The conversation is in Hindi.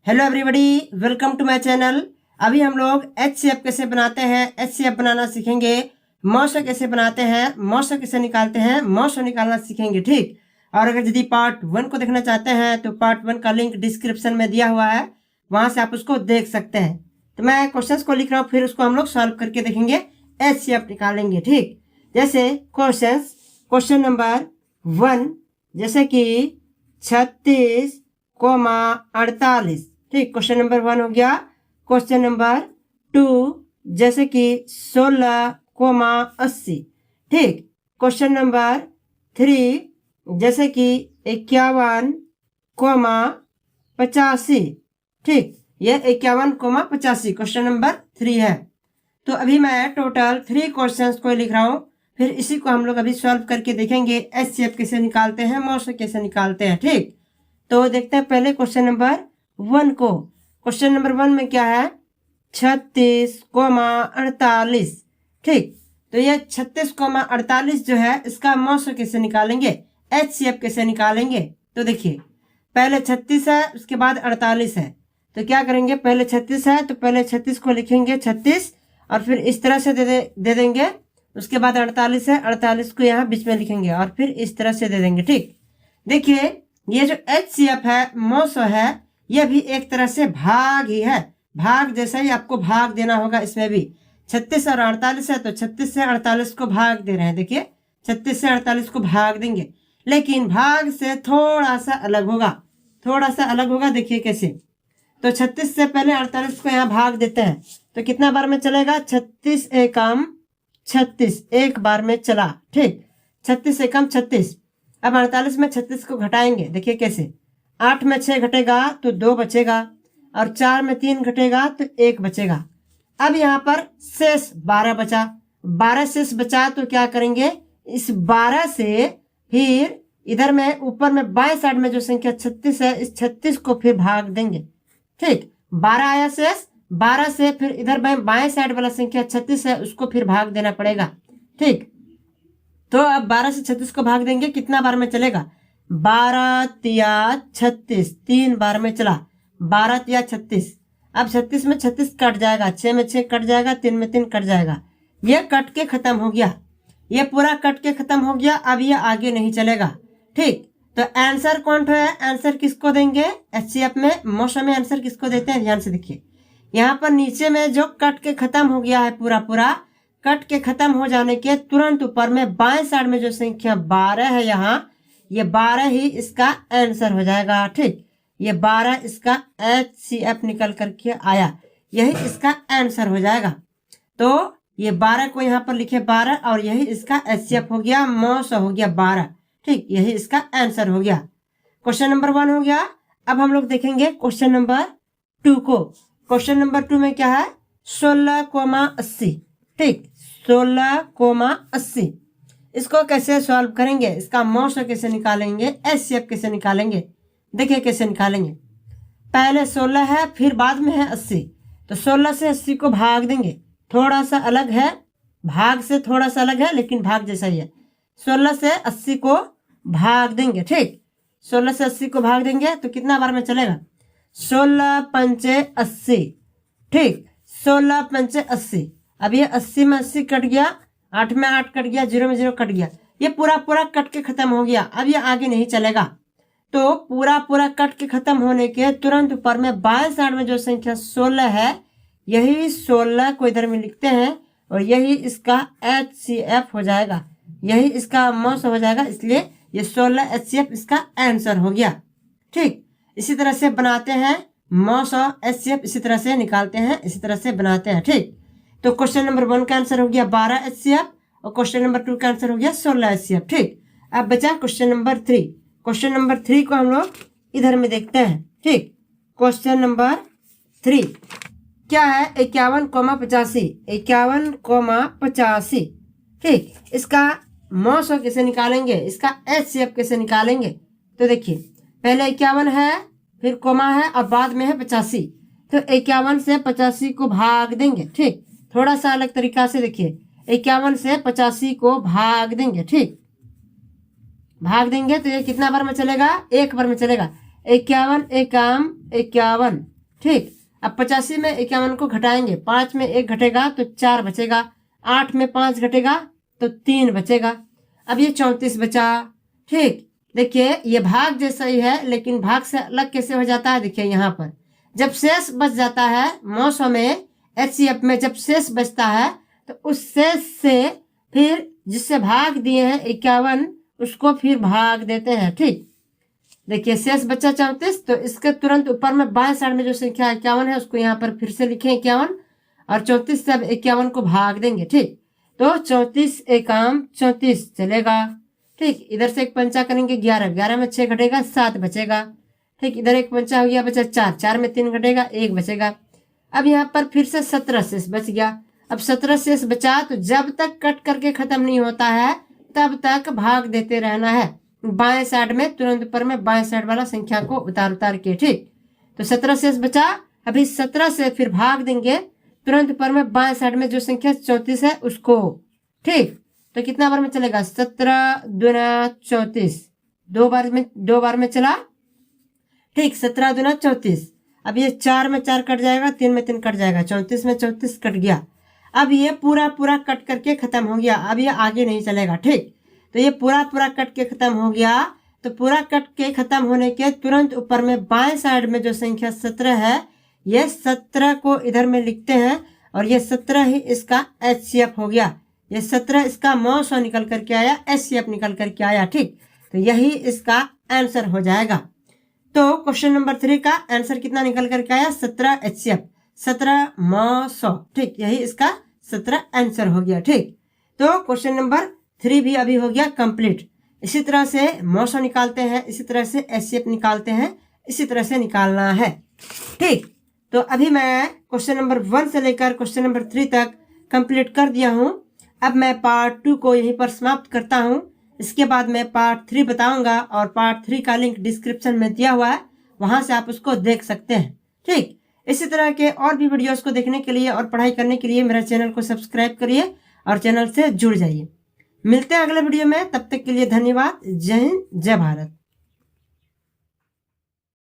Hello everybody, welcome to my channel. अभी हम लोग एचसीएफ कैसे बनाते हैं, एचसीएफ बनाना सीखेंगे। मौसो कैसे बनाते हैं, मौसो कैसे निकालते हैं, मौसो निकालना सीखेंगे। ठीक। और अगर यदि पार्ट 1 को देखना चाहते हैं तो पार्ट 1 का लिंक डिस्क्रिप्शन में दिया हुआ है, वहां से आप उसको देख सकते हैं। तो मैं क्वेश्चंस को लिख रहा हूँ, फिर उसको हम लोग सॉल्व करके देखेंगे, एचसीएफ निकालेंगे। ठीक। जैसे क्वेश्चन नंबर 1, जैसे कि 36,48। ठीक, क्वेश्चन नंबर 1 हो गया। क्वेश्चन नंबर 2, जैसे कि 16,80। ठीक। क्वेश्चन नंबर 3, जैसे कि 51,85। ठीक, ये 51,85 क्वेश्चन नंबर 3 है। तो अभी मैं टोटल 3 क्वेश्चंस को लिख रहा हूँ, फिर इसी को हम लोग अभी सॉल्व करके देखेंगे, एचसीएफ कैसे निकालते हैं, मौसो कैसे निकालते हैं। ठीक। तो देखते हैं पहले क्वेश्चन नंबर 1 को। क्वेश्चन नंबर 1 में क्या है, 36,48। ठीक। तो ये 36,48 जो है, इसका मौसो कैसे निकालेंगे, एचसीएफ कैसे निकालेंगे। तो देखिए, पहले 36 है, उसके बाद 48 है। तो क्या करेंगे, पहले 36 है तो पहले 36 को लिखेंगे 36, और फिर इस तरह से दे देंगे। उसके बाद 48 है, 48 को यहाँ बीच में लिखेंगे और फिर इस तरह से दे देंगे। ठीक। देखिए, ये जो एचसीएफ है, मौसो है, ये भी एक तरह से भाग ही है। भाग जैसा ही आपको भाग देना होगा। इसमें भी 36 और 48 है, तो 36 से 48 को भाग दे रहे हैं। देखिए, 36 से 48 को भाग देंगे, लेकिन भाग से थोड़ा सा अलग होगा, थोड़ा सा अलग होगा। देखिए कैसे, तो 36 से पहले 48 को यहाँ भाग देते हैं, तो कितना बार में चलेगा, 36 एकम 36, एक बार में चला। ठीक, 36 एकम 36। अब 48 में 36 को घटाएंगे, देखिए कैसे, 8 में 6 घटेगा तो 2 बचेगा, और 4 में 3 घटेगा तो 1 बचेगा। अब यहाँ पर शेष 12 बचा, 12 शेष बचा, तो क्या करेंगे, इस 12 से फिर इधर में ऊपर में बाएं साइड में जो संख्या 36 है, इस 36 को फिर भाग देंगे। ठीक, 12 आया शेष, 12 से फिर इधर बाएं साइड वाला संख्या 36 है, उसको फिर भाग देना पड़ेगा। ठीक। तो अब 12 से 36 को भाग देंगे, कितना बार में चलेगा, 12 तिया 36, 3 बार में चला, 12 तिया 36। अब 36 में 36 कट जाएगा, 6 में 6 कट जाएगा, 3 में 3 कट जाएगा। ये कट के खत्म हो गया, ये पूरा कट के खत्म हो गया। अब ये आगे नहीं चलेगा। ठीक। तो आंसर कौन है, आंसर किसको देंगे, एचसीएफ में, मौसो में आंसर किसको देते हैं, ध्यान से देखिए। यहाँ पर नीचे में जो कट के खत्म हो गया है, पूरा कट के खत्म हो जाने के तुरंत ऊपर में बाएं साइड में जो संख्या 12 है, यहाँ ये 12 ही इसका आंसर हो जाएगा। ठीक, ये 12 इसका एचसीएफ निकल करके आया, यही इसका आंसर हो जाएगा। तो ये 12 को यहाँ पर लिखे 12, और यही इसका एचसीएफ हो गया, मौसो हो गया 12। ठीक, यही इसका आंसर हो गया। क्वेश्चन नंबर 1 हो गया। अब हम लोग देखेंगे क्वेश्चन नंबर 2 को। क्वेश्चन नंबर 2 में क्या है, 16,80। ठीक, 16,80। इसको कैसे सॉल्व करेंगे, इसका मौसो कैसे निकालेंगे, एचसीएफ कैसे निकालेंगे, देखिए कैसे निकालेंगे। पहले 16 है, फिर बाद में है 80, तो 16 से 80 को भाग देंगे। थोड़ा सा अलग है, भाग से थोड़ा सा अलग है, लेकिन भाग जैसा ही है। 16 से 80 को भाग देंगे। ठीक, 16 से 80 को भाग देंगे तो कितना बार में चलेगा, 16 पंचे 80। ठीक, 16 पंचे 80। अब ये 80 में 80 कट गया, 8 में 8 कट गया, 0 में 0 कट गया, ये पूरा कट के खत्म हो गया। अब ये आगे नहीं चलेगा। तो पूरा कट के खत्म होने के तुरंत ऊपर में बाएं साइड में जो संख्या 16 है, यही 16 को इधर में लिखते हैं, और यही इसका एचसीएफ हो जाएगा, यही इसका मौसो हो जाएगा। इसलिए ये 16 एचसीएफ इसका आंसर हो गया। ठीक, इसी तरह से बनाते हैं मौसो, एचसीएफ इसी तरह से निकालते हैं, इसी तरह से बनाते हैं। ठीक। तो क्वेश्चन नंबर 1 का आंसर हो गया 12 एचसीएफ, और क्वेश्चन नंबर 2 का आंसर हो गया 16 एचसीएफ। ठीक। अब बचा क्वेश्चन नंबर 3। क्वेश्चन नंबर 3 को हम लोग इधर में देखते हैं। ठीक, क्वेश्चन नंबर 3 क्या है, 51,85, 51,85। ठीक, इसका मौसो कैसे निकालेंगे, इसका एचसीएफ कैसे निकालेंगे। तो देखिए, पहले 51 है, फिर कोमा है, और बाद में है 85। तो 51 से 85 को भाग देंगे। ठीक, थोड़ा सा अलग तरीका से देखिए, 51 से 85 को भाग देंगे। ठीक, भाग देंगे तो ये कितना बार में चलेगा, एक बार में चलेगा। 51 एकम 51, ठीक। अब 85 में 51 को घटाएंगे, 5 में 1 घटेगा तो 4 बचेगा, 8 में 5 घटेगा तो 3 बचेगा। अब ये 34 बचा। ठीक, देखिए ये भाग जैसा ही है लेकिन भाग से अलग कैसे हो जाता है, देखिए यहाँ पर जब शेष बच जाता है मौसों में HCF में जब शेष बचता है तो उस शेष से फिर जिससे भाग दिए हैं 51 उसको फिर भाग देते हैं। ठीक, देखिए शेष बचा 34 तो इसके तुरंत ऊपर में बाएं साइड में जो संख्या 51 है उसको यहाँ पर फिर से लिखें 51 और 34 से अब 51 को भाग देंगे। ठीक, तो 34 एकाम 34 चलेगा। ठीक, इधर से एक पंचा करेंगे 11, 11 में 6 घटेगा 7 बचेगा। ठीक, इधर एक पंचा हो गया बचा 4, 4 में 3 घटेगा 1 बचेगा। अब यहाँ पर फिर से 17 शेष बच गया। अब 17 शेष बचा तो जब तक कट करके खत्म नहीं होता है तब तक भाग देते रहना है बाएं साइड में, तुरंत ऊपर में बाएं साइड वाला संख्या को उतार उतार के। ठीक, तो 17 शेष बचा, अभी 17 से फिर भाग देंगे तुरंत ऊपर में बाएं साइड में जो संख्या 34 है उसको। ठीक, तो कितना बार में चलेगा, 17 दूना 34, दो बार में चला। ठीक, 17 दूना 34, अब ये 4 में 4 कट जाएगा, 3 में 3 कट जाएगा, 34 में 34 कट गया। अब ये पूरा कट करके खत्म हो गया, अब ये आगे नहीं चलेगा। ठीक, तो ये पूरा कट के खत्म हो गया। तो पूरा कट के खत्म होने के तुरंत ऊपर में बाएं साइड में जो संख्या 17 है ये 17 को इधर में लिखते हैं और ये 17 ही इसका HCF हो गया। ये 17 इसका मौसम निकल करके आया, HCF निकल करके आया। ठीक, तो यही इसका आंसर हो जाएगा। तो क्वेश्चन नंबर 3 का आंसर कितना निकल करके आया, 17 HCF, 17 मौसो। ठीक, यही इसका 17 आंसर हो गया। ठीक, तो क्वेश्चन नंबर 3 भी अभी हो गया कंप्लीट। इसी तरह से मौसम निकालते हैं, इसी तरह से HCF निकालते हैं, इसी तरह से निकालना है। ठीक, तो अभी मैं क्वेश्चन नंबर 1 से लेकर क्वेश्चन नंबर 3 तक कंप्लीट कर दिया हूँ। अब मैं पार्ट 2 को यहीं पर समाप्त करता हूँ। इसके बाद मैं पार्ट 3 बताऊंगा और पार्ट 3 का लिंक डिस्क्रिप्शन में दिया हुआ है, वहां से आप उसको देख सकते हैं। ठीक, इसी तरह के और भी वीडियोस को देखने के लिए और पढ़ाई करने के लिए मेरा चैनल को सब्सक्राइब करिए और चैनल से जुड़ जाइए। मिलते हैं अगले वीडियो में, तब तक के लिए धन्यवाद। जय हिंद, जय भारत।